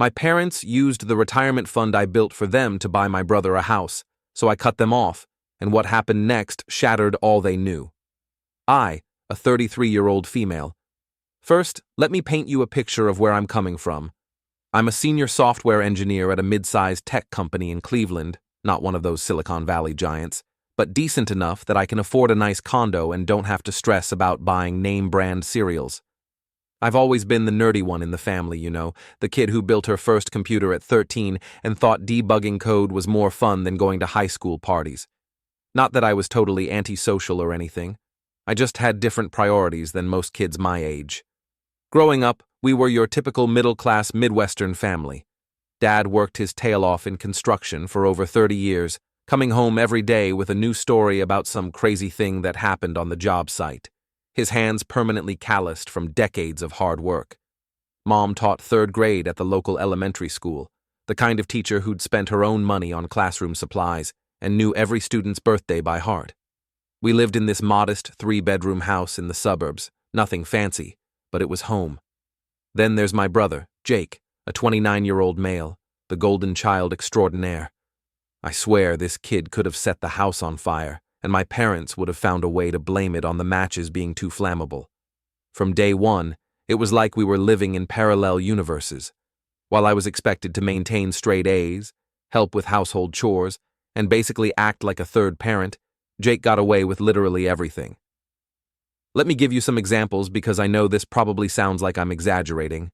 My parents used the retirement fund I built for them to buy my brother a house, so I cut them off, and what happened next shattered all they knew. I, a 33-year-old female. First, let me paint you a picture of where I'm coming from. I'm a senior software engineer at a mid-sized tech company in Cleveland, not one of those Silicon Valley giants, but decent enough that I can afford a nice condo and don't have to stress about buying name-brand cereals. I've always been the nerdy one in the family, the kid who built her first computer at 13 and thought debugging code was more fun than going to high school parties. Not that I was totally antisocial or anything. I just had different priorities than most kids my age. Growing up, we were your typical middle-class Midwestern family. Dad worked his tail off in construction for over 30 years, coming home every day with a new story about some crazy thing that happened on the job site. His hands permanently calloused from decades of hard work. Mom taught third grade at the local elementary school, the kind of teacher who'd spent her own money on classroom supplies and knew every student's birthday by heart. We lived in this modest 3-bedroom house in the suburbs, nothing fancy, but it was home. Then there's my brother, Jake, a 29-year-old male, the golden child extraordinaire. I swear this kid could have set the house on fire, and my parents would have found a way to blame it on the matches being too flammable. From day one, it was like we were living in parallel universes. While I was expected to maintain straight A's, help with household chores, and basically act like a third parent, Jake got away with literally everything. Let me give you some examples because I know this probably sounds like I'm exaggerating.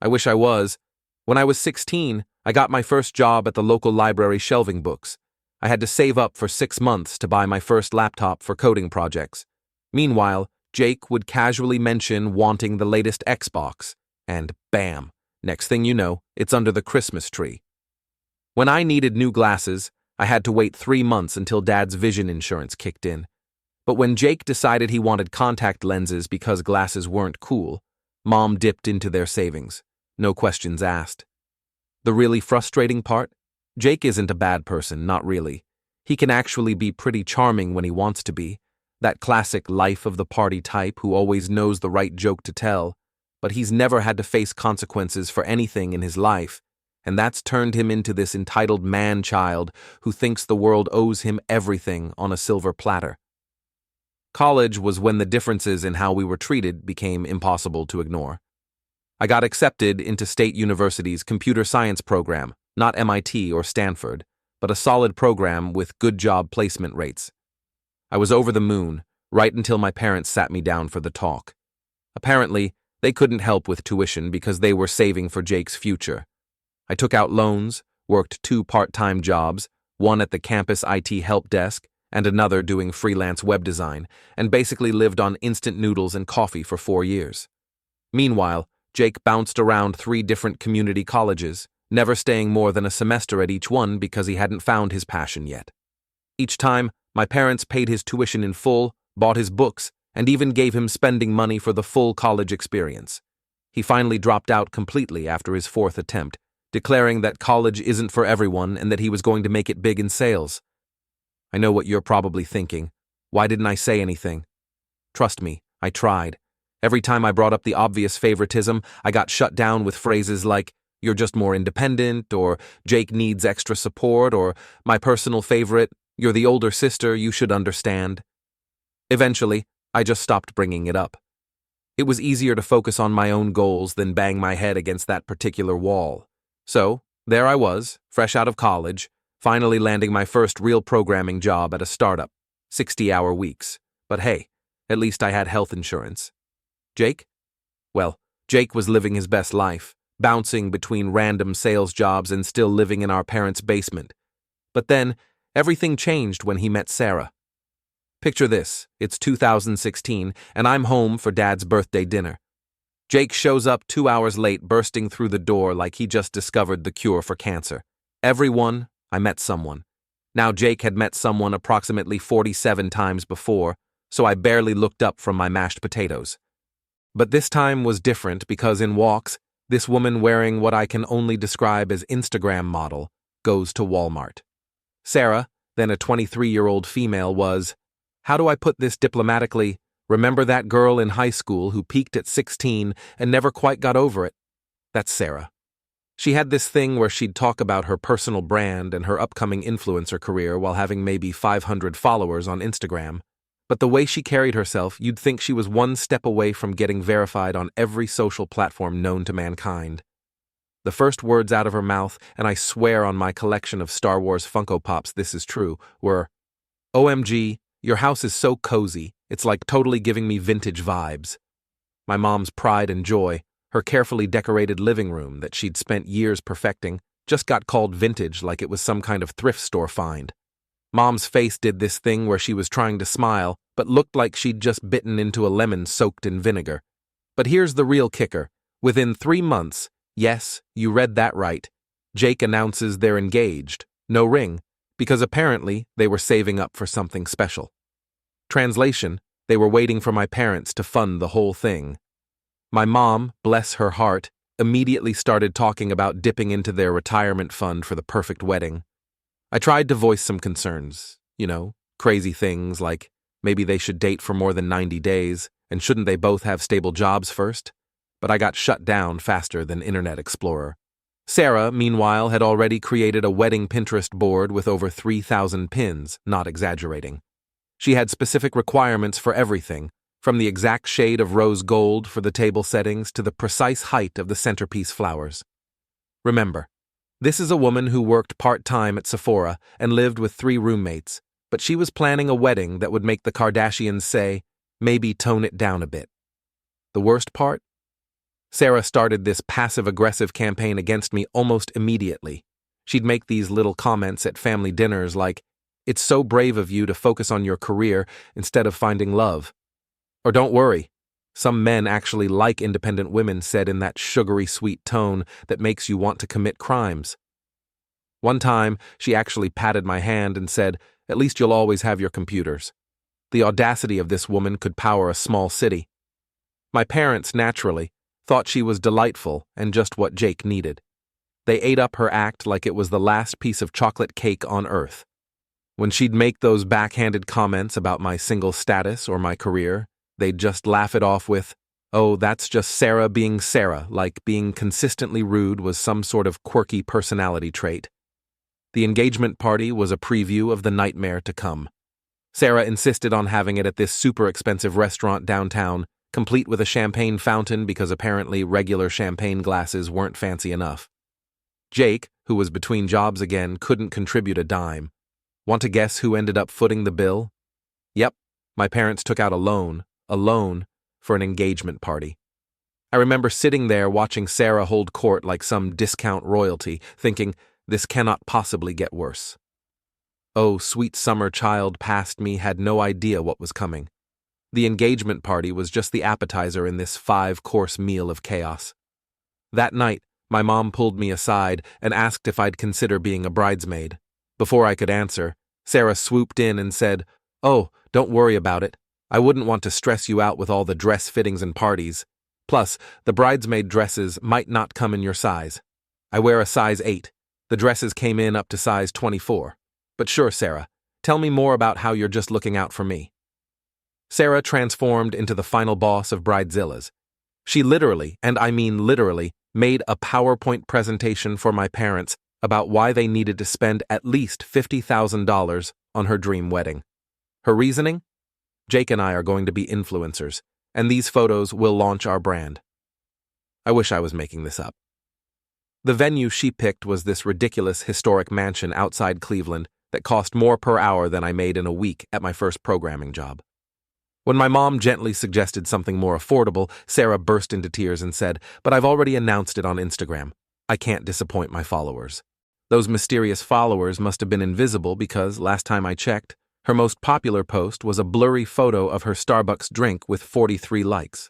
I wish I was. When I was 16, I got my first job at the local library shelving books. I had to save up for 6 months to buy my first laptop for coding projects. Meanwhile, Jake would casually mention wanting the latest Xbox, and bam, next thing you know, it's under the Christmas tree. When I needed new glasses, I had to wait 3 months until Dad's vision insurance kicked in. But when Jake decided he wanted contact lenses because glasses weren't cool, Mom dipped into their savings. No questions asked. The really frustrating part? Jake isn't a bad person, not really. He can actually be pretty charming when he wants to be. That classic life of the party type who always knows the right joke to tell, but he's never had to face consequences for anything in his life, and that's turned him into this entitled man-child who thinks the world owes him everything on a silver platter. College was when the differences in how we were treated became impossible to ignore. I got accepted into State University's computer science program, not MIT or Stanford, but a solid program with good job placement rates. I was over the moon, right until my parents sat me down for the talk. Apparently, they couldn't help with tuition because they were saving for Jake's future. I took out loans, worked 2 part-time jobs, one at the campus IT help desk, and another doing freelance web design, and basically lived on instant noodles and coffee for 4 years. Meanwhile, Jake bounced around 3 different community colleges, never staying more than a semester at each one because he hadn't found his passion yet. Each time, my parents paid his tuition in full, bought his books, and even gave him spending money for the full college experience. He finally dropped out completely after his 4th attempt, declaring that college isn't for everyone and that he was going to make it big in sales. I know what you're probably thinking. Why didn't I say anything? Trust me, I tried. Every time I brought up the obvious favoritism, I got shut down with phrases like, "You're just more independent," or "Jake needs extra support," or my personal favorite, "You're the older sister, you should understand." Eventually, I just stopped bringing it up. It was easier to focus on my own goals than bang my head against that particular wall. So, there I was, fresh out of college, finally landing my first real programming job at a startup, 60-hour weeks. But hey, at least I had health insurance. Jake? Well, Jake was living his best life, bouncing between random sales jobs and still living in our parents' basement. But then, everything changed when he met Sarah. Picture this, it's 2016, and I'm home for Dad's birthday dinner. Jake shows up 2 hours late, bursting through the door like he just discovered the cure for cancer. I met someone. Now Jake had met someone approximately 47 times before, so I barely looked up from my mashed potatoes. But this time was different because in walks, this woman wearing what I can only describe as Instagram model goes to Walmart. Sarah, then a 23-year-old female, was, how do I put this diplomatically, remember that girl in high school who peaked at 16 and never quite got over it? That's Sarah. She had this thing where she'd talk about her personal brand and her upcoming influencer career while having maybe 500 followers on Instagram. But the way she carried herself, you'd think she was one step away from getting verified on every social platform known to mankind. The first words out of her mouth, and I swear on my collection of Star Wars Funko Pops this is true, were, "OMG, your house is so cozy, it's like totally giving me vintage vibes." My mom's pride and joy, her carefully decorated living room that she'd spent years perfecting, just got called vintage like it was some kind of thrift store find. Mom's face did this thing where she was trying to smile, but looked like she'd just bitten into a lemon soaked in vinegar. But here's the real kicker. Within 3 months, yes, you read that right, Jake announces they're engaged, no ring, because apparently they were saving up for something special. Translation, they were waiting for my parents to fund the whole thing. My mom, bless her heart, immediately started talking about dipping into their retirement fund for the perfect wedding. I tried to voice some concerns, crazy things like maybe they should date for more than 90 days, and shouldn't they both have stable jobs first? But I got shut down faster than Internet Explorer. Sarah, meanwhile, had already created a wedding Pinterest board with over 3,000 pins, not exaggerating. She had specific requirements for everything, from the exact shade of rose gold for the table settings to the precise height of the centerpiece flowers. Remember, this is a woman who worked part-time at Sephora and lived with 3 roommates, but she was planning a wedding that would make the Kardashians say, maybe tone it down a bit. The worst part? Sarah started this passive-aggressive campaign against me almost immediately. She'd make these little comments at family dinners like, "It's so brave of you to focus on your career instead of finding love." Or "Don't worry, some men actually like independent women," said in that sugary sweet tone that makes you want to commit crimes. One time, she actually patted my hand and said, "At least you'll always have your computers." The audacity of this woman could power a small city. My parents, naturally, thought she was delightful and just what Jake needed. They ate up her act like it was the last piece of chocolate cake on earth. When she'd make those backhanded comments about my single status or my career, they'd just laugh it off with, "Oh, that's just Sarah being Sarah," like being consistently rude was some sort of quirky personality trait. The engagement party was a preview of the nightmare to come. Sarah insisted on having it at this super expensive restaurant downtown, complete with a champagne fountain because apparently regular champagne glasses weren't fancy enough. Jake, who was between jobs again, couldn't contribute a dime. Want to guess who ended up footing the bill? Yep, my parents took out a loan for an engagement party. I remember sitting there watching Sarah hold court like some discount royalty, thinking, this cannot possibly get worse. Oh, sweet summer child past me had no idea what was coming. The engagement party was just the appetizer in this 5-course meal of chaos. That night, my mom pulled me aside and asked if I'd consider being a bridesmaid. Before I could answer, Sarah swooped in and said, "Oh, don't worry about it. I wouldn't want to stress you out with all the dress fittings and parties. Plus, the bridesmaid dresses might not come in your size. I wear a size 8. The dresses came in up to size 24. But sure, Sarah, tell me more about how you're just looking out for me." Sarah transformed into the final boss of Bridezillas. She literally, and I mean literally, made a PowerPoint presentation for my parents about why they needed to spend at least $50,000 on her dream wedding. Her reasoning? Jake and I are going to be influencers, and these photos will launch our brand. I wish I was making this up. The venue she picked was this ridiculous historic mansion outside Cleveland that cost more per hour than I made in a week at my first programming job. When my mom gently suggested something more affordable, Sarah burst into tears and said, "But I've already announced it on Instagram. I can't disappoint my followers." Those mysterious followers must have been invisible because, last time I checked, her most popular post was a blurry photo of her Starbucks drink with 43 likes.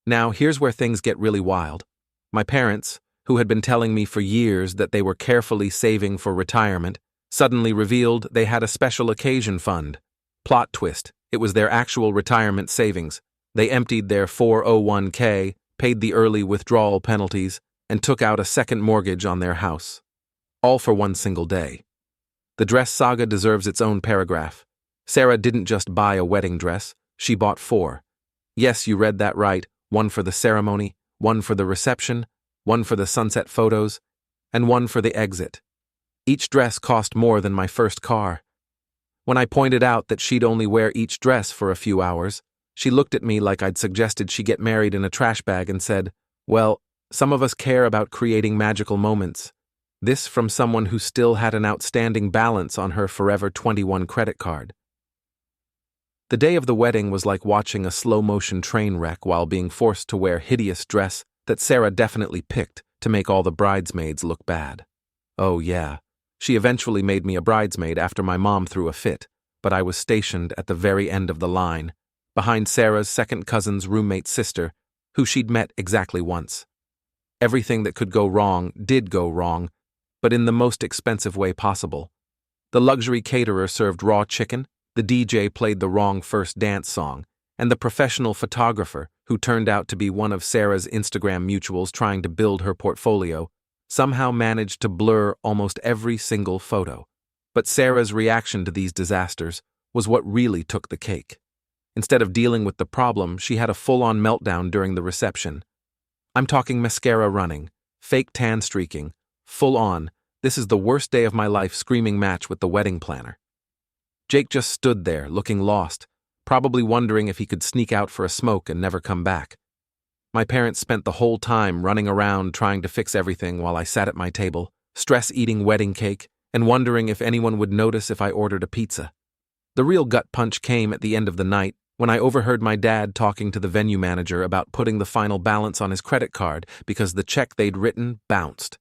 Now, here's where things get really wild. My parents, who had been telling me for years that they were carefully saving for retirement, suddenly revealed they had a special occasion fund. Plot twist. It was their actual retirement savings. They emptied their 401k, paid the early withdrawal penalties, and took out a second mortgage on their house. All for one single day. The dress saga deserves its own paragraph. Sarah didn't just buy a wedding dress, she bought 4. Yes, you read that right, one for the ceremony, one for the reception, one for the sunset photos, and one for the exit. Each dress cost more than my first car. When I pointed out that she'd only wear each dress for a few hours, she looked at me like I'd suggested she get married in a trash bag and said, "Well, some of us care about creating magical moments." This from someone who still had an outstanding balance on her Forever 21 credit card. The day of the wedding was like watching a slow-motion train wreck while being forced to wear hideous dress that Sarah definitely picked to make all the bridesmaids look bad. Oh yeah, she eventually made me a bridesmaid after my mom threw a fit, but I was stationed at the very end of the line, behind Sarah's second cousin's roommate's sister, who she'd met exactly once. Everything that could go wrong did go wrong, but in the most expensive way possible. The luxury caterer served raw chicken, the DJ played the wrong first dance song, and the professional photographer, who turned out to be one of Sarah's Instagram mutuals trying to build her portfolio, somehow managed to blur almost every single photo. But Sarah's reaction to these disasters was what really took the cake. Instead of dealing with the problem, she had a full-on meltdown during the reception. I'm talking mascara running, fake tan streaking, full-on, "This is the worst day of my life" screaming match with the wedding planner. Jake just stood there, looking lost, probably wondering if he could sneak out for a smoke and never come back. My parents spent the whole time running around trying to fix everything while I sat at my table, stress-eating wedding cake, and wondering if anyone would notice if I ordered a pizza. The real gut punch came at the end of the night when I overheard my dad talking to the venue manager about putting the final balance on his credit card because the check they'd written bounced.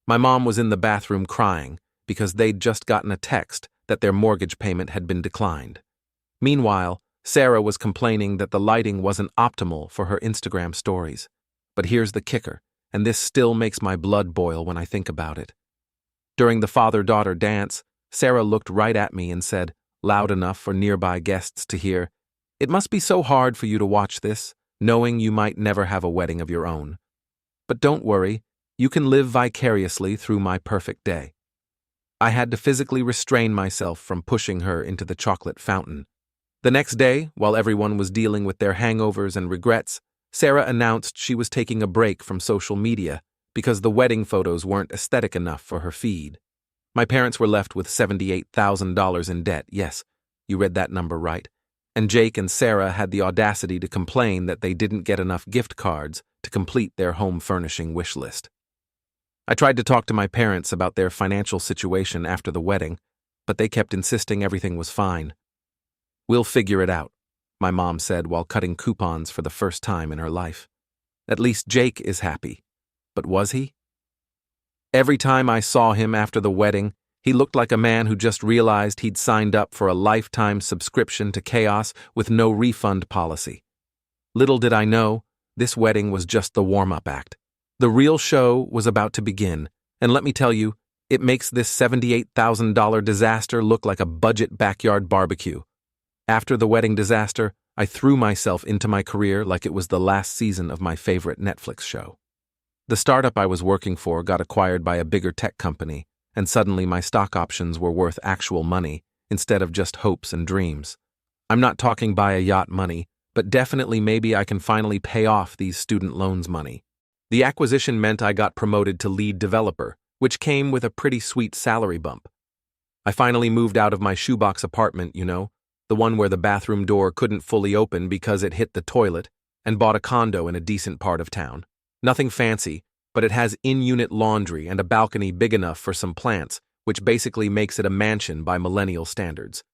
My mom was in the bathroom crying because they'd just gotten a text that their mortgage payment had been declined. Meanwhile, Sarah was complaining that the lighting wasn't optimal for her Instagram stories. But here's the kicker, and this still makes my blood boil when I think about it. During the father-daughter dance, Sarah looked right at me and said, loud enough for nearby guests to hear, "It must be so hard for you to watch this, knowing you might never have a wedding of your own. But don't worry, you can live vicariously through my perfect day." I had to physically restrain myself from pushing her into the chocolate fountain. The next day, while everyone was dealing with their hangovers and regrets, Sarah announced she was taking a break from social media because the wedding photos weren't aesthetic enough for her feed. My parents were left with $78,000 in debt, yes, you read that number right, and Jake and Sarah had the audacity to complain that they didn't get enough gift cards to complete their home furnishing wish list. I tried to talk to my parents about their financial situation after the wedding, but they kept insisting everything was fine. "We'll figure it out," my mom said while cutting coupons for the first time in her life. At least Jake is happy. But was he? Every time I saw him after the wedding, he looked like a man who just realized he'd signed up for a lifetime subscription to chaos with no refund policy. Little did I know, this wedding was just the warm-up act. The real show was about to begin, and let me tell you, it makes this $78,000 disaster look like a budget backyard barbecue. After the wedding disaster, I threw myself into my career like it was the last season of my favorite Netflix show. The startup I was working for got acquired by a bigger tech company, and suddenly my stock options were worth actual money instead of just hopes and dreams. I'm not talking buy a yacht money, but definitely maybe I can finally pay off these student loans money. The acquisition meant I got promoted to lead developer, which came with a pretty sweet salary bump. I finally moved out of my shoebox apartment, the one where the bathroom door couldn't fully open because it hit the toilet, and bought a condo in a decent part of town. Nothing fancy, but it has in-unit laundry and a balcony big enough for some plants, which basically makes it a mansion by millennial standards.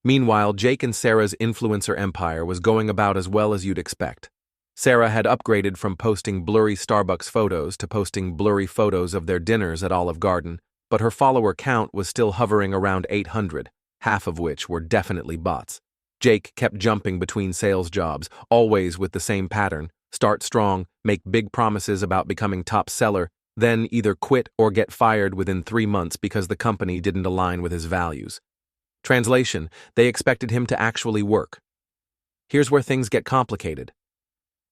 Meanwhile, Jake and Sarah's influencer empire was going about as well as you'd expect. Sarah had upgraded from posting blurry Starbucks photos to posting blurry photos of their dinners at Olive Garden, but her follower count was still hovering around 800, half of which were definitely bots. Jake kept jumping between sales jobs, always with the same pattern: start strong, make big promises about becoming top seller, then either quit or get fired within 3 months because the company didn't align with his values. Translation: they expected him to actually work. Here's where things get complicated.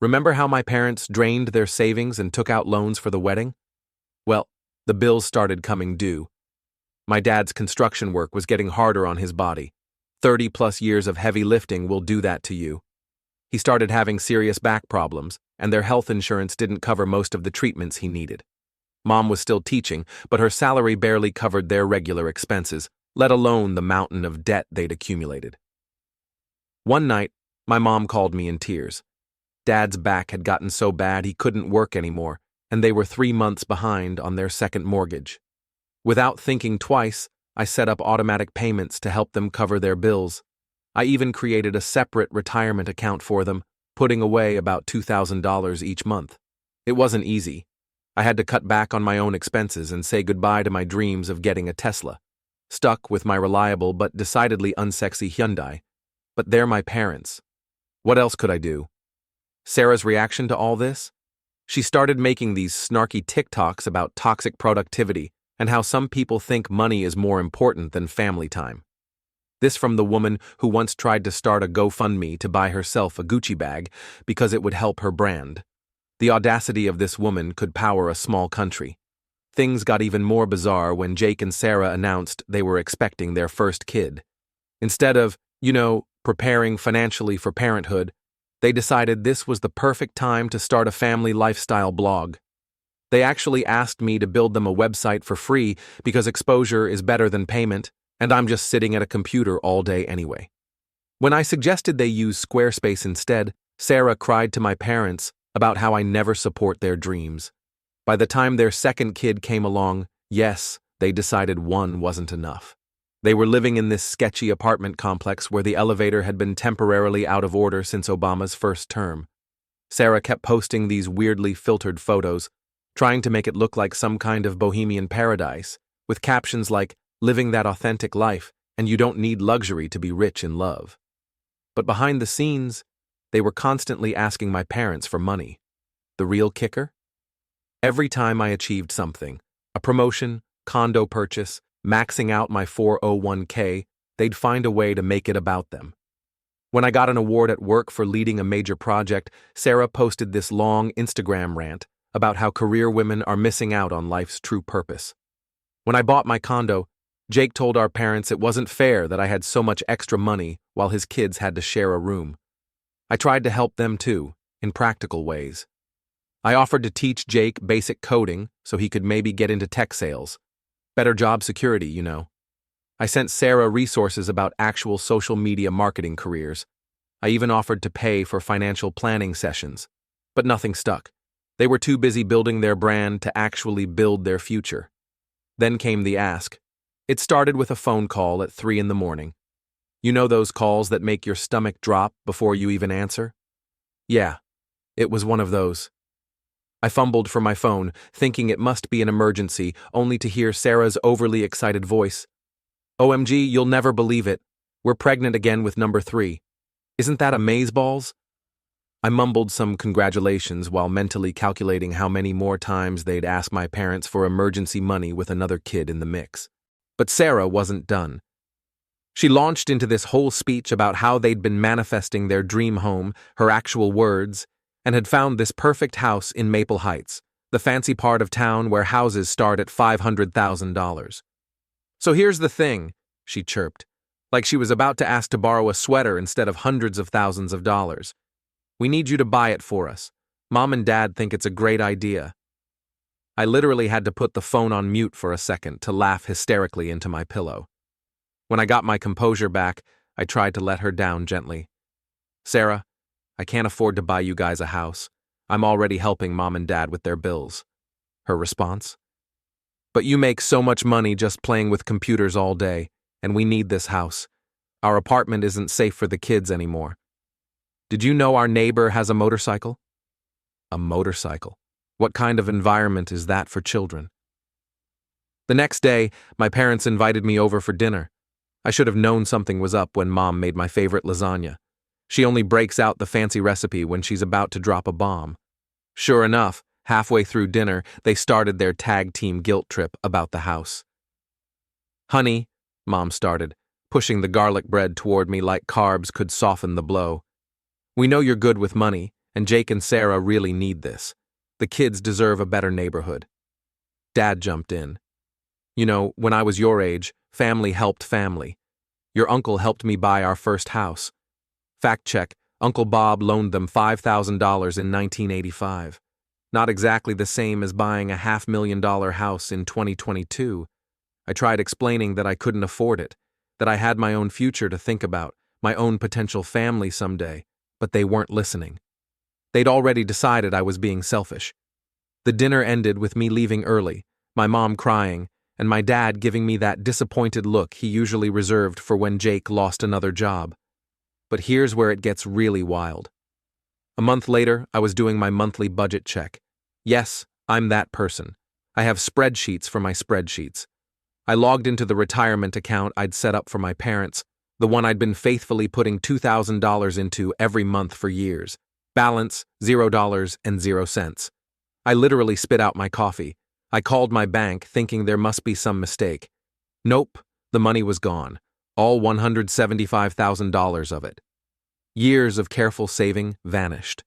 Remember how my parents drained their savings and took out loans for the wedding? Well, the bills started coming due. My dad's construction work was getting harder on his body. 30-plus years of heavy lifting will do that to you. He started having serious back problems, and their health insurance didn't cover most of the treatments he needed. Mom was still teaching, but her salary barely covered their regular expenses, let alone the mountain of debt they'd accumulated. One night, my mom called me in tears. Dad's back had gotten so bad he couldn't work anymore, and they were 3 months behind on their second mortgage. Without thinking twice, I set up automatic payments to help them cover their bills. I even created a separate retirement account for them, putting away about $2,000 each month. It wasn't easy. I had to cut back on my own expenses and say goodbye to my dreams of getting a Tesla. Stuck with my reliable but decidedly unsexy Hyundai. But they're my parents. What else could I do? Sarah's reaction to all this? She started making these snarky TikToks about toxic productivity and how some people think money is more important than family time. This from the woman who once tried to start a GoFundMe to buy herself a Gucci bag because it would help her brand. The audacity of this woman could power a small country. Things got even more bizarre when Jake and Sarah announced they were expecting their first kid. Instead of, preparing financially for parenthood, they decided this was the perfect time to start a family lifestyle blog. They actually asked me to build them a website for free because exposure is better than payment, and I'm just sitting at a computer all day anyway. When I suggested they use Squarespace instead, Sarah cried to my parents about how I never support their dreams. By the time their second kid came along, yes, they decided one wasn't enough. They were living in this sketchy apartment complex where the elevator had been temporarily out of order since Obama's first term. Sarah kept posting these weirdly filtered photos, trying to make it look like some kind of bohemian paradise, with captions like, "Living that authentic life, and you don't need luxury to be rich in love." But behind the scenes, they were constantly asking my parents for money. The real kicker? Every time I achieved something, a promotion, condo purchase, maxing out my 401k, they'd find a way to make it about them. When I got an award at work for leading a major project, Sarah posted this long Instagram rant about how career women are missing out on life's true purpose. When I bought my condo, Jake told our parents it wasn't fair that I had so much extra money while his kids had to share a room. I tried to help them too, in practical ways. I offered to teach Jake basic coding so he could maybe get into tech sales. Better job security, I sent Sarah resources about actual social media marketing careers. I even offered to pay for financial planning sessions. But nothing stuck. They were too busy building their brand to actually build their future. Then came the ask. It started with a phone call at 3 a.m. You know those calls that make your stomach drop before you even answer? Yeah, it was one of those. I fumbled for my phone, thinking it must be an emergency, only to hear Sarah's overly excited voice. "OMG, you'll never believe it. We're pregnant again with number 3. Isn't that amazeballs?" I mumbled some congratulations while mentally calculating how many more times they'd ask my parents for emergency money with another kid in the mix. But Sarah wasn't done. She launched into this whole speech about how they'd been manifesting their dream home, her actual words, and had found this perfect house in Maple Heights, the fancy part of town where houses start at $500,000. "So here's the thing," she chirped, like she was about to ask to borrow a sweater instead of hundreds of thousands of dollars. "We need you to buy it for us. Mom and Dad think it's a great idea." I literally had to put the phone on mute for a second to laugh hysterically into my pillow. When I got my composure back, I tried to let her down gently. "Sarah, I can't afford to buy you guys a house. I'm already helping Mom and Dad with their bills." Her response? "But you make so much money just playing with computers all day, and we need this house. Our apartment isn't safe for the kids anymore. Did you know our neighbor has a motorcycle?" A motorcycle? What kind of environment is that for children? The next day, my parents invited me over for dinner. I should have known something was up when Mom made my favorite lasagna. She only breaks out the fancy recipe when she's about to drop a bomb. Sure enough, halfway through dinner, they started their tag team guilt trip about the house. "Honey," Mom started, pushing the garlic bread toward me like carbs could soften the blow. "We know you're good with money, and Jake and Sarah really need this. The kids deserve a better neighborhood." Dad jumped in. "When I was your age, family helped family. Your uncle helped me buy our first house. Fact check, Uncle Bob loaned them $5,000 in 1985. Not exactly the same as buying a $500,000 house in 2022. I tried explaining that I couldn't afford it, that I had my own future to think about, my own potential family someday, but they weren't listening. They'd already decided I was being selfish. The dinner ended with me leaving early, my mom crying, and my dad giving me that disappointed look he usually reserved for when Jake lost another job. But here's where it gets really wild. A month later, I was doing my monthly budget check. Yes, I'm that person. I have spreadsheets for my spreadsheets. I logged into the retirement account I'd set up for my parents, the one I'd been faithfully putting $2,000 into every month for years. Balance, $0.00. I literally spit out my coffee. I called my bank thinking there must be some mistake. Nope, the money was gone. All $175,000 of it. Years of careful saving vanished.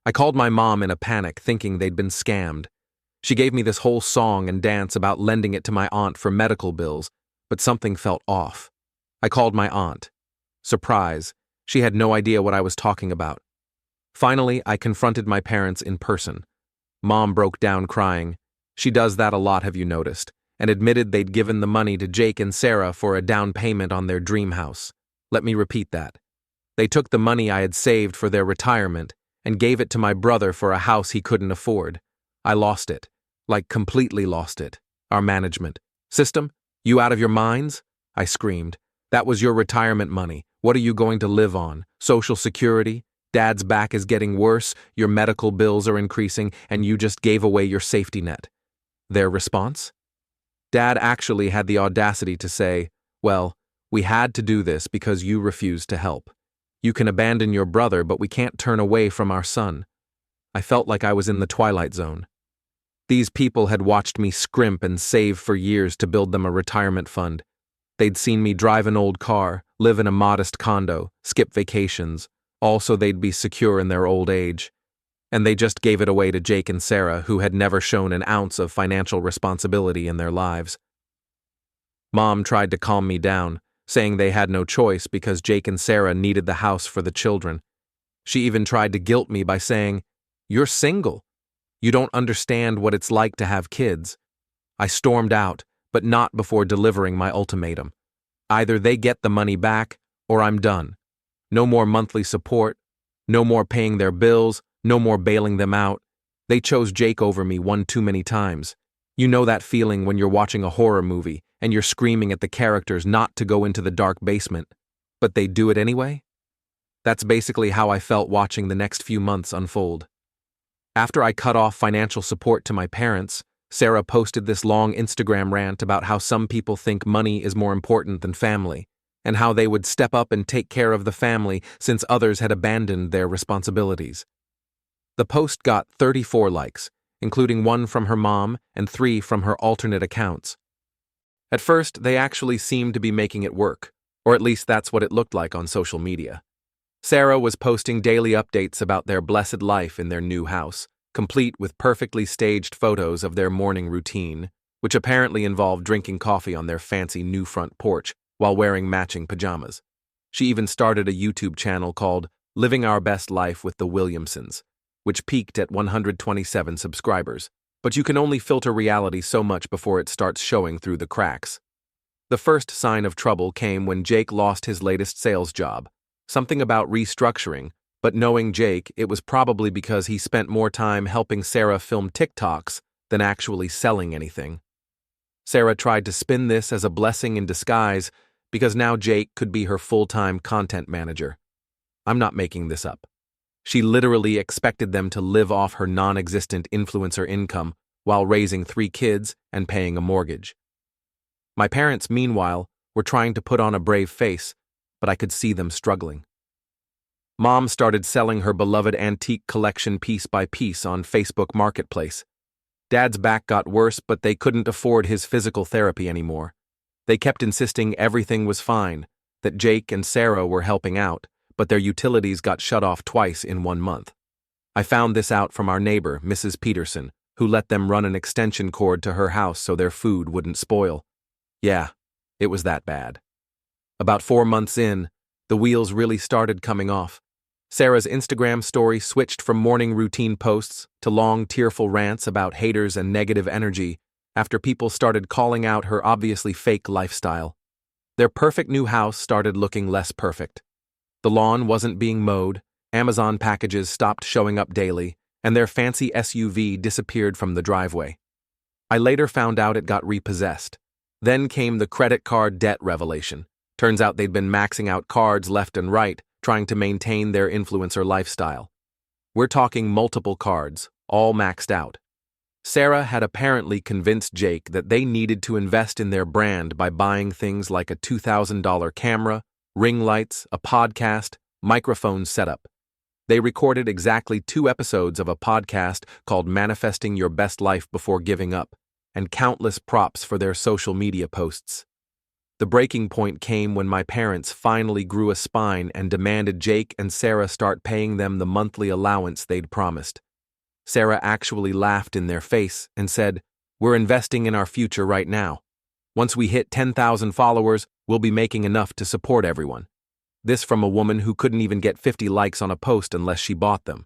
I called my mom in a panic thinking they'd been scammed. She gave me this whole song and dance about lending it to my aunt for medical bills, but something felt off. I called my aunt. Surprise, she had no idea what I was talking about. Finally, I confronted my parents in person. Mom broke down crying. She does that a lot, have you noticed? And admitted they'd given the money to Jake and Sarah for a down payment on their dream house. Let me repeat that. They took the money I had saved for their retirement and gave it to my brother for a house he couldn't afford. I lost it. Like completely lost it. Our management. System? You out of your minds? I screamed. That was your retirement money. What are you going to live on? Social Security? Dad's back is getting worse, your medical bills are increasing, and you just gave away your safety net. Their response? Dad actually had the audacity to say, well, we had to do this because you refused to help. You can abandon your brother, but we can't turn away from our son. I felt like I was in the Twilight Zone. These people had watched me scrimp and save for years to build them a retirement fund. They'd seen me drive an old car, live in a modest condo, skip vacations, all so they'd be secure in their old age. And they just gave it away to Jake and Sarah, who had never shown an ounce of financial responsibility in their lives. Mom tried to calm me down, saying they had no choice because Jake and Sarah needed the house for the children. She even tried to guilt me by saying, "You're single. You don't understand what it's like to have kids." I stormed out, but not before delivering my ultimatum. Either they get the money back, or I'm done. No more monthly support, no more paying their bills, no more bailing them out. They chose Jake over me one too many times. You know that feeling when you're watching a horror movie and you're screaming at the characters not to go into the dark basement, but they do it anyway? That's basically how I felt watching the next few months unfold. After I cut off financial support to my parents, Sarah posted this long Instagram rant about how some people think money is more important than family, and how they would step up and take care of the family since others had abandoned their responsibilities. The post got 34 likes, including 1 from her mom and 3 from her alternate accounts. At first, they actually seemed to be making it work, or at least that's what it looked like on social media. Sarah was posting daily updates about their blessed life in their new house, complete with perfectly staged photos of their morning routine, which apparently involved drinking coffee on their fancy new front porch while wearing matching pajamas. She even started a YouTube channel called Living Our Best Life with the Williamsons, which peaked at 127 subscribers, but you can only filter reality so much before it starts showing through the cracks. The first sign of trouble came when Jake lost his latest sales job, something about restructuring, but knowing Jake, it was probably because he spent more time helping Sarah film TikToks than actually selling anything. Sarah tried to spin this as a blessing in disguise because now Jake could be her full-time content manager. I'm not making this up. She literally expected them to live off her non-existent influencer income while raising 3 kids and paying a mortgage. My parents, meanwhile, were trying to put on a brave face, but I could see them struggling. Mom started selling her beloved antique collection piece by piece on Facebook Marketplace. Dad's back got worse, but they couldn't afford his physical therapy anymore. They kept insisting everything was fine, that Jake and Sarah were helping out, but their utilities got shut off twice in 1 month. I found this out from our neighbor, Mrs. Peterson, who let them run an extension cord to her house so their food wouldn't spoil. Yeah, it was that bad. About 4 months in, the wheels really started coming off. Sarah's Instagram story switched from morning routine posts to long, tearful rants about haters and negative energy after people started calling out her obviously fake lifestyle. Their perfect new house started looking less perfect. The lawn wasn't being mowed, Amazon packages stopped showing up daily, and their fancy SUV disappeared from the driveway. I later found out it got repossessed. Then came the credit card debt revelation. Turns out they'd been maxing out cards left and right, trying to maintain their influencer lifestyle. We're talking multiple cards, all maxed out. Sarah had apparently convinced Jake that they needed to invest in their brand by buying things like a $2,000 camera, ring lights, a podcast, microphone setup. They recorded exactly 2 episodes of a podcast called Manifesting Your Best Life Before Giving Up, and countless props for their social media posts. The breaking point came when my parents finally grew a spine and demanded Jake and Sarah start paying them the monthly allowance they'd promised. Sarah actually laughed in their face and said, "We're investing in our future right now. Once we hit 10,000 followers, we'll be making enough to support everyone." This from a woman who couldn't even get 50 likes on a post unless she bought them.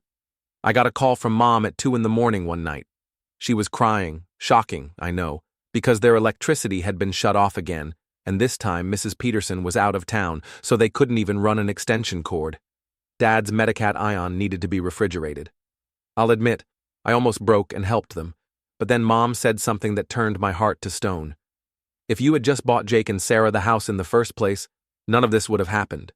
I got a call from Mom at 2 in the morning one night. She was crying, shocking, I know, because their electricity had been shut off again, and this time Mrs. Peterson was out of town, so they couldn't even run an extension cord. Dad's Medicat Ion needed to be refrigerated. I'll admit, I almost broke and helped them, but then Mom said something that turned my heart to stone. If you had just bought Jake and Sarah the house in the first place, none of this would have happened.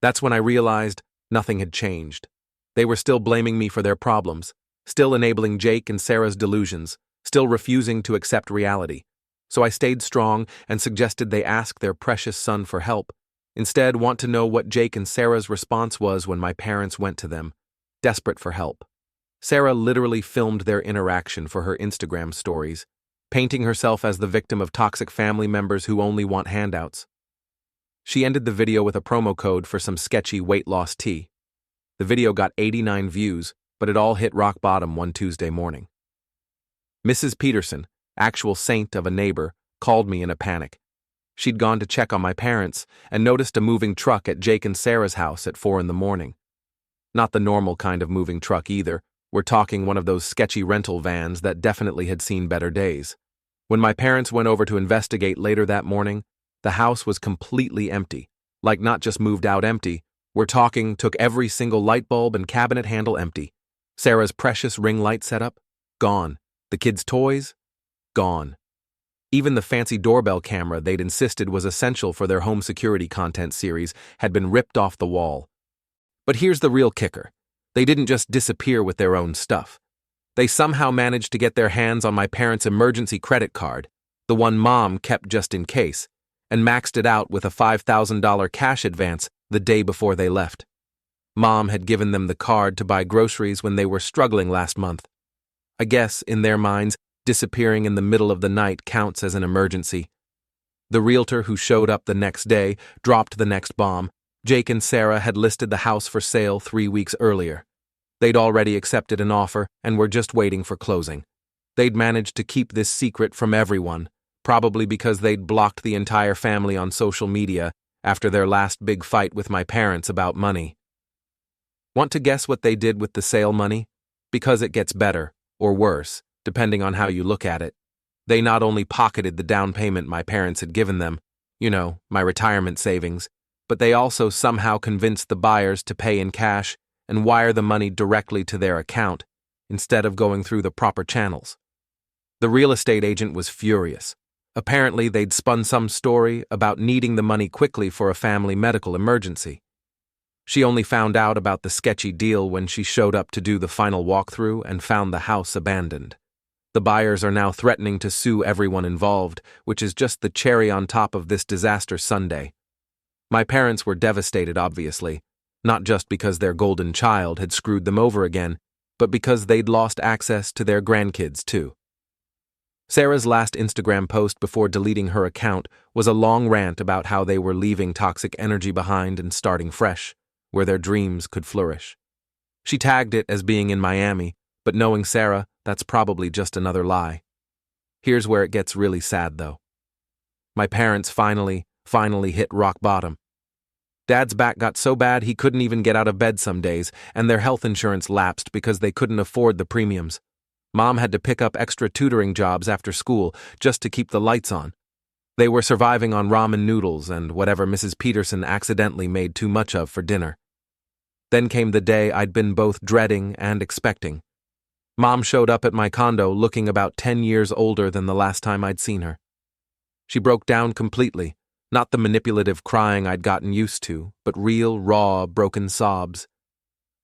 That's when I realized nothing had changed. They were still blaming me for their problems, still enabling Jake and Sarah's delusions, still refusing to accept reality. So I stayed strong and suggested they ask their precious son for help. Instead, want to know what Jake and Sarah's response was when my parents went to them, desperate for help. Sarah literally filmed their interaction for her Instagram stories, painting herself as the victim of toxic family members who only want handouts. She ended the video with a promo code for some sketchy weight loss tea. The video got 89 views, but it all hit rock bottom one Tuesday morning. Mrs. Peterson, actual saint of a neighbor, called me in a panic. She'd gone to check on my parents and noticed a moving truck at Jake and Sarah's house at 4 in the morning. Not the normal kind of moving truck either. We're talking one of those sketchy rental vans that definitely had seen better days. When my parents went over to investigate later that morning, the house was completely empty. Like not just moved out empty, we're talking took every single light bulb and cabinet handle empty. Sarah's precious ring light setup? Gone. The kids' toys? Gone. Even the fancy doorbell camera they'd insisted was essential for their home security content series had been ripped off the wall. But here's the real kicker. They didn't just disappear with their own stuff. They somehow managed to get their hands on my parents' emergency credit card, the one Mom kept just in case, and maxed it out with a $5,000 cash advance the day before they left. Mom had given them the card to buy groceries when they were struggling last month. I guess, in their minds, disappearing in the middle of the night counts as an emergency. The realtor who showed up the next day dropped the next bomb. Jake and Sarah had listed the house for sale 3 weeks earlier. They'd already accepted an offer and were just waiting for closing. They'd managed to keep this secret from everyone, probably because they'd blocked the entire family on social media after their last big fight with my parents about money. Want to guess what they did with the sale money? Because it gets better, or worse, depending on how you look at it. They not only pocketed the down payment my parents had given them, my retirement savings, but they also somehow convinced the buyers to pay in cash and wire the money directly to their account instead of going through the proper channels. The real estate agent was furious. Apparently, they'd spun some story about needing the money quickly for a family medical emergency. She only found out about the sketchy deal when she showed up to do the final walkthrough and found the house abandoned. The buyers are now threatening to sue everyone involved, which is just the cherry on top of this disaster sundae. My parents were devastated, obviously, not just because their golden child had screwed them over again, but because they'd lost access to their grandkids, too. Sarah's last Instagram post before deleting her account was a long rant about how they were leaving toxic energy behind and starting fresh, where their dreams could flourish. She tagged it as being in Miami, but knowing Sarah, that's probably just another lie. Here's where it gets really sad, though. My parents finally hit rock bottom. Dad's back got so bad he couldn't even get out of bed some days, and their health insurance lapsed because they couldn't afford the premiums. Mom had to pick up extra tutoring jobs after school just to keep the lights on. They were surviving on ramen noodles and whatever Mrs. Peterson accidentally made too much of for dinner. Then came the day I'd been both dreading and expecting. Mom showed up at my condo looking about 10 years older than the last time I'd seen her. She broke down completely, not the manipulative crying I'd gotten used to, but real, raw, broken sobs.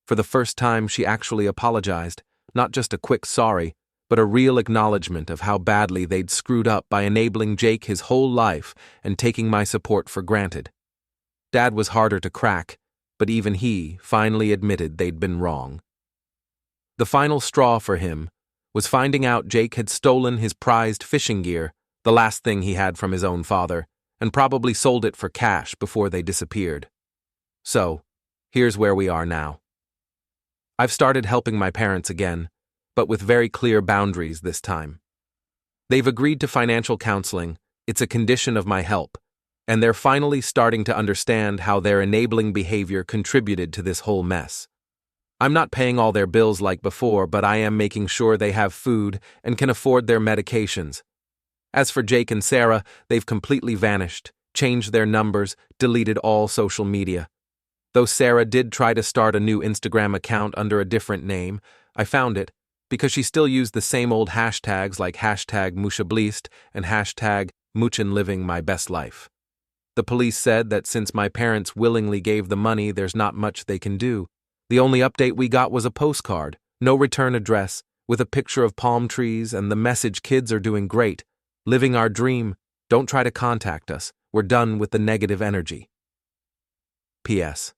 For the first time, she actually apologized, not just a quick sorry, but a real acknowledgement of how badly they'd screwed up by enabling Jake his whole life and taking my support for granted. Dad was harder to crack, but even he finally admitted they'd been wrong. The final straw for him was finding out Jake had stolen his prized fishing gear, the last thing he had from his own father, and probably sold it for cash before they disappeared. So, here's where we are now. I've started helping my parents again, but with very clear boundaries this time. They've agreed to financial counseling, it's a condition of my help, and they're finally starting to understand how their enabling behavior contributed to this whole mess. I'm not paying all their bills like before, but I am making sure they have food and can afford their medications. As for Jake and Sarah, they've completely vanished, changed their numbers, deleted all social media. Though Sarah did try to start a new Instagram account under a different name, I found it, because she still used the same old hashtags like #mushablist and #muchinlivingmybestlife. The police said that since my parents willingly gave the money, there's not much they can do. The only update we got was a postcard, no return address, with a picture of palm trees and the message kids are doing great, living our dream, don't try to contact us, we're done with the negative energy. P.S.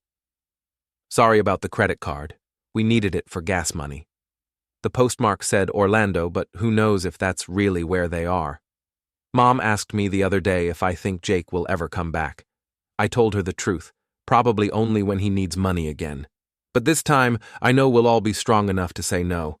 Sorry about the credit card, we needed it for gas money. The postmark said Orlando, but who knows if that's really where they are. Mom asked me the other day if I think Jake will ever come back. I told her the truth, probably only when he needs money again. But this time, I know we'll all be strong enough to say no.